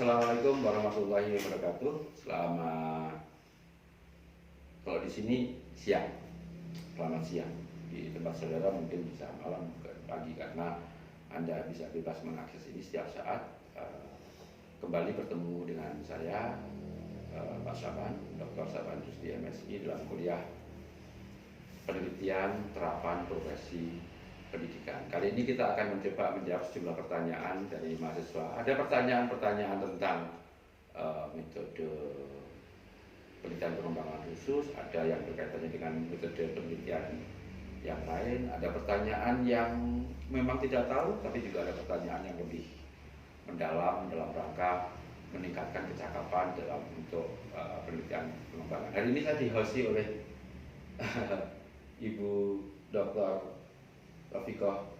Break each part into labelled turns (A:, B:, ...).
A: Assalamualaikum warahmatullahi wabarakatuh. Kalau di sini siang, selamat siang. Di tempat saudara mungkin bisa malam ke pagi karena Anda bisa bebas mengakses ini setiap saat. Kembali bertemu dengan saya, Pak Saban, Dr. Saban Rusdi MSI dalam kuliah penelitian terapan profesi pendidikan. Kali ini kita akan mencoba menjawab sejumlah pertanyaan dari mahasiswa. Ada pertanyaan-pertanyaan tentang metode penelitian pengembangan khusus, ada yang berkaitannya dengan metode penelitian yang lain, ada pertanyaan yang memang tidak tahu, tapi juga ada pertanyaan yang lebih mendalam dalam rangka meningkatkan kecakapan dalam untuk penelitian pengembangan. Hari ini saya dihosti oleh Ibu Dr. Rafikoh,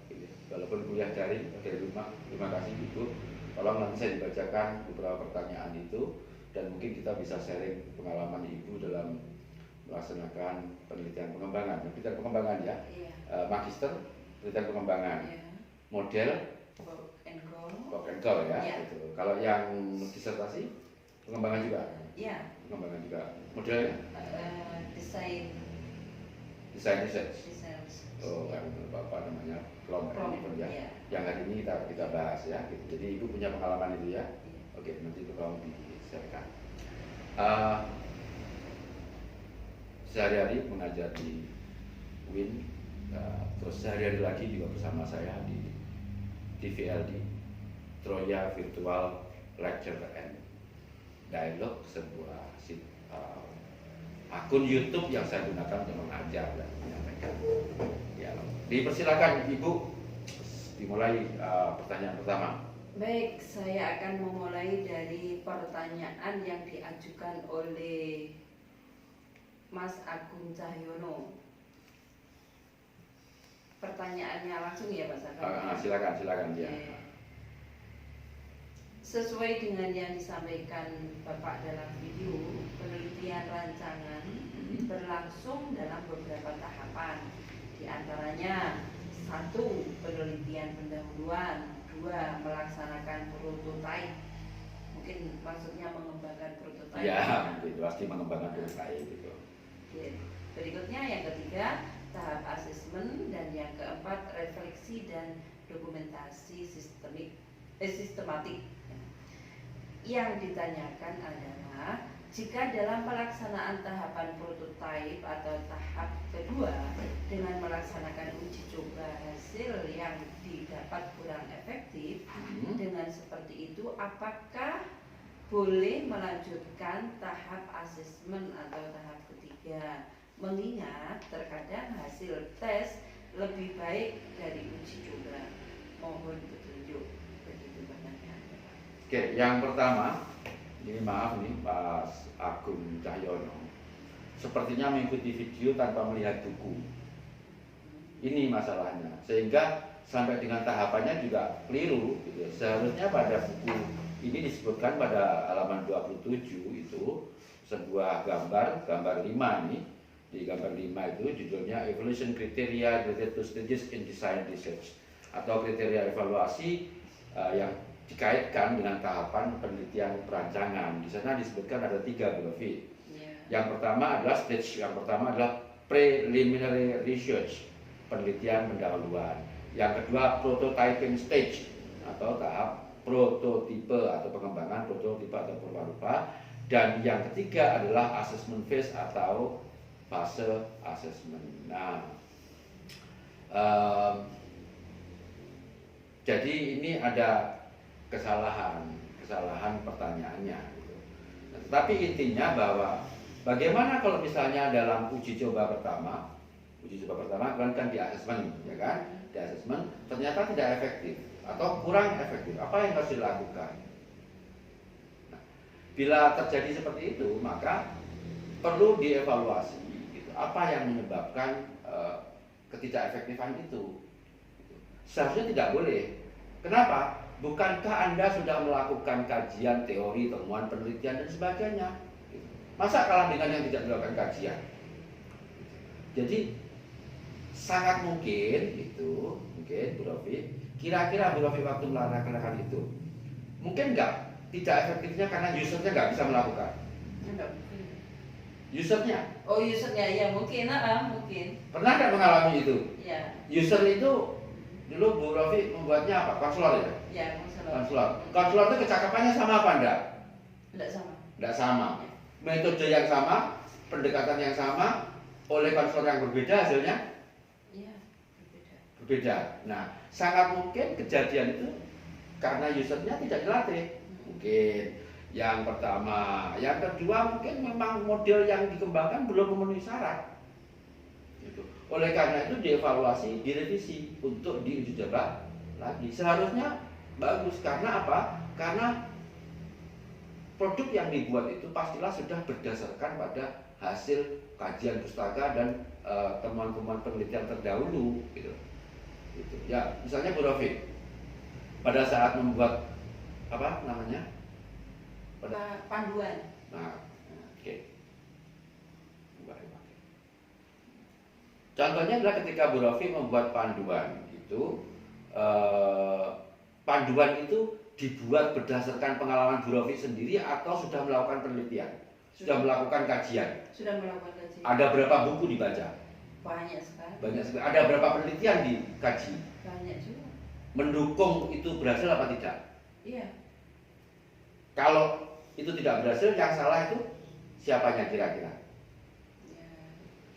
A: walaupun kuliah dari rumah. Terima kasih Ibu. Tolong nanti saya dibacakan beberapa pertanyaan itu dan mungkin kita bisa sharing pengalaman Ibu dalam melaksanakan penelitian pengembangan. Penelitian pengembangan ya, magister penelitian pengembangan, model work and goal ya. Gitu. Kalau yang disertasi pengembangan juga, pengembangan juga, modelnya desain research. Oh, kan apa namanya kelompok ya. Yang hari ini kita bahas ya. Gitu. Jadi Ibu punya pengalaman itu ya. Oke, nanti tolong di-sharekan. Sehari-hari mengajar di UIN, terus sehari-hari lagi juga bersama saya di VLD, Troya Virtual Lecture and Dialogue, sebuah akun YouTube yang saya gunakan untuk mengajar dan menyampaikan. Ya, dipersilakan Ibu dimulai pertanyaan pertama.
B: Baik, saya akan memulai dari pertanyaan yang diajukan oleh Mas Agung Cahyono. Pertanyaannya langsung ya Pak Saban?
A: Silakan ya.
B: Sesuai dengan yang disampaikan Bapak dalam video, penelitian rancangan berlangsung dalam beberapa tahapan. Di antaranya 1. Penelitian pendahuluan, 2. Melaksanakan prototipe. Mungkin maksudnya mengembangkan prototipe.
A: Ya, itu pasti mengembangkan prototipe gitu.
B: Berikutnya yang ketiga, tahap asesmen, dan yang keempat, refleksi dan dokumentasi sistematik. Yang ditanyakan adalah, jika dalam pelaksanaan tahapan prototipe atau tahap kedua dengan melaksanakan uji coba hasil yang didapat kurang efektif, dengan seperti itu apakah boleh melanjutkan tahap asesmen atau tahap ketiga, mengingat terkadang hasil tes lebih baik dari uji coba? Mohon petunjuk. Begitu pertanyaannya.
A: Oke, yang pertama, ini maaf nih Pak Agung Cahyono, sepertinya mengikuti video tanpa melihat buku. Ini masalahnya, sehingga sampai dengan tahapannya juga keliru gitu. Seharusnya pada buku ini disebutkan pada halaman 27 itu sebuah gambar 5 nih. Di gambar 5 itu judulnya Evaluation Criteria Related to Stages in Design Research, atau kriteria evaluasi yang dikaitkan dengan tahapan penelitian perancangan. Di sana disebutkan ada 3 Bu Rofi. Yang pertama adalah stage, yang pertama adalah preliminary research, penelitian pendahuluan. Yang kedua prototyping stage, atau tahap prototipe atau pengembangan prototipe atau rupa-rupa. Dan yang ketiga adalah assessment phase atau fase assessment. Nah, jadi ini ada kesalahan pertanyaannya gitu. Nah, tetapi intinya bahwa bagaimana kalau misalnya dalam uji coba pertama kan di asesmen ya kan, di asesmen ternyata tidak efektif atau kurang efektif, apa yang harus dilakukan? Nah, bila terjadi seperti itu maka perlu dievaluasi gitu. Apa yang menyebabkan ketidakefektifan itu? Seharusnya tidak boleh. Kenapa? Bukankah Anda sudah melakukan kajian teori, temuan, penelitian, dan sebagainya? Masa kalah dengan yang tidak melakukan kajian? Jadi sangat mungkin Bu Rofi, kira-kira Bu Rofi waktu melaksanakan itu, mungkin nggak tidak efektifnya karena usernya nggak bisa melakukan.
B: Enggak mungkin.
A: Usernya
B: Oh, usernya ya mungkin, mungkin.
A: pernah nggak mengalami itu?
B: Ya,
A: User itu dulu Bu Rofi membuatnya apa? Konselor ya?
B: ya konselor.
A: Konselor. Konselor itu kecakapannya sama apa enggak?
B: Enggak sama.
A: Enggak sama. Metode yang sama, pendekatan yang sama, oleh konselor yang berbeda hasilnya
B: Iya, berbeda.
A: berbeda. Nah, sangat mungkin kejadian itu karena usernya tidak dilatih. Mungkin yang pertama, yang kedua mungkin memang model yang dikembangkan belum memenuhi syarat. Gitu. Oleh karena itu dievaluasi, direvisi untuk diuji coba lagi. Seharusnya bagus karena apa? Karena produk yang dibuat itu pastilah sudah berdasarkan pada hasil kajian pustaka dan temuan-temuan penelitian terdahulu, gitu. Gitu. Ya, misalnya Bu Rofi, pada saat membuat apa namanya?
B: Panduan.
A: Nah, oke. Contohnya adalah ketika Bu Rofi membuat panduan itu, panduan itu dibuat berdasarkan pengalaman Bu Rofi sendiri atau sudah melakukan penelitian, sudah melakukan kajian.
B: Sudah melakukan kajian.
A: Ada berapa buku dibaca?
B: Banyak sekali.
A: Banyak sekali. Ada berapa penelitian dikaji?
B: Banyak juga.
A: Mendukung itu berhasil apa tidak?
B: Iya.
A: Kalau itu tidak berhasil, yang salah itu siapanya kira-kira?
B: Ya,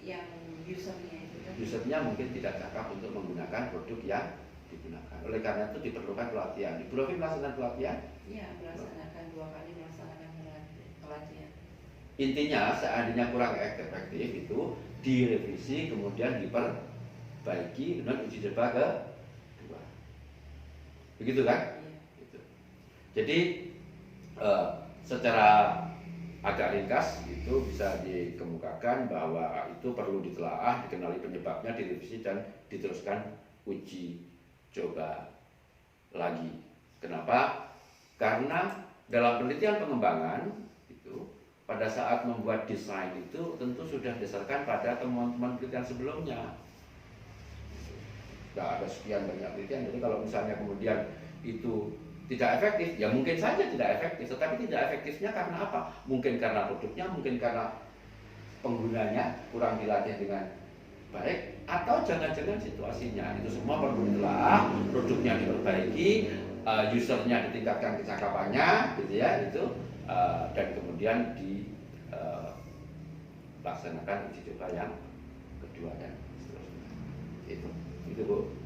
B: yang usernya itu kan.
A: Usernya mungkin tidak cakap untuk menggunakan produk yang digunakan. Oleh karena itu diperlukan pelatihan. Bu Rofi melaksanakan pelatihan?
B: Iya, melaksanakan 2 kali melaksanakan pelatihan.
A: Intinya seandainya kurang efektif itu direvisi kemudian diperbaiki dengan uji coba kedua. Begitu kan?
B: Iya.
A: Gitu. Jadi secara agak ringkas itu bisa dikemukakan bahwa itu perlu ditelaah, dikenali penyebabnya, direvisi dan diteruskan uji coba lagi. Kenapa? Karena dalam penelitian pengembangan itu pada saat membuat desain itu tentu sudah didasarkan pada temuan-temuan penelitian sebelumnya. Tidak ada sekian banyak penelitian. Jadi kalau misalnya kemudian itu tidak efektif, ya mungkin saja tidak efektif. Tetapi tidak efektifnya karena apa? Mungkin karena produknya, mungkin karena penggunanya kurang dilatih dengan baik, atau jangan-jangan situasinya. Itu semua perlu ditelaah, produknya diperbaiki, usernya ditingkatkan kecakapannya, gitu ya, itu dan kemudian dilaksanakan uji coba yang kedua dan seterusnya. Itu Bu.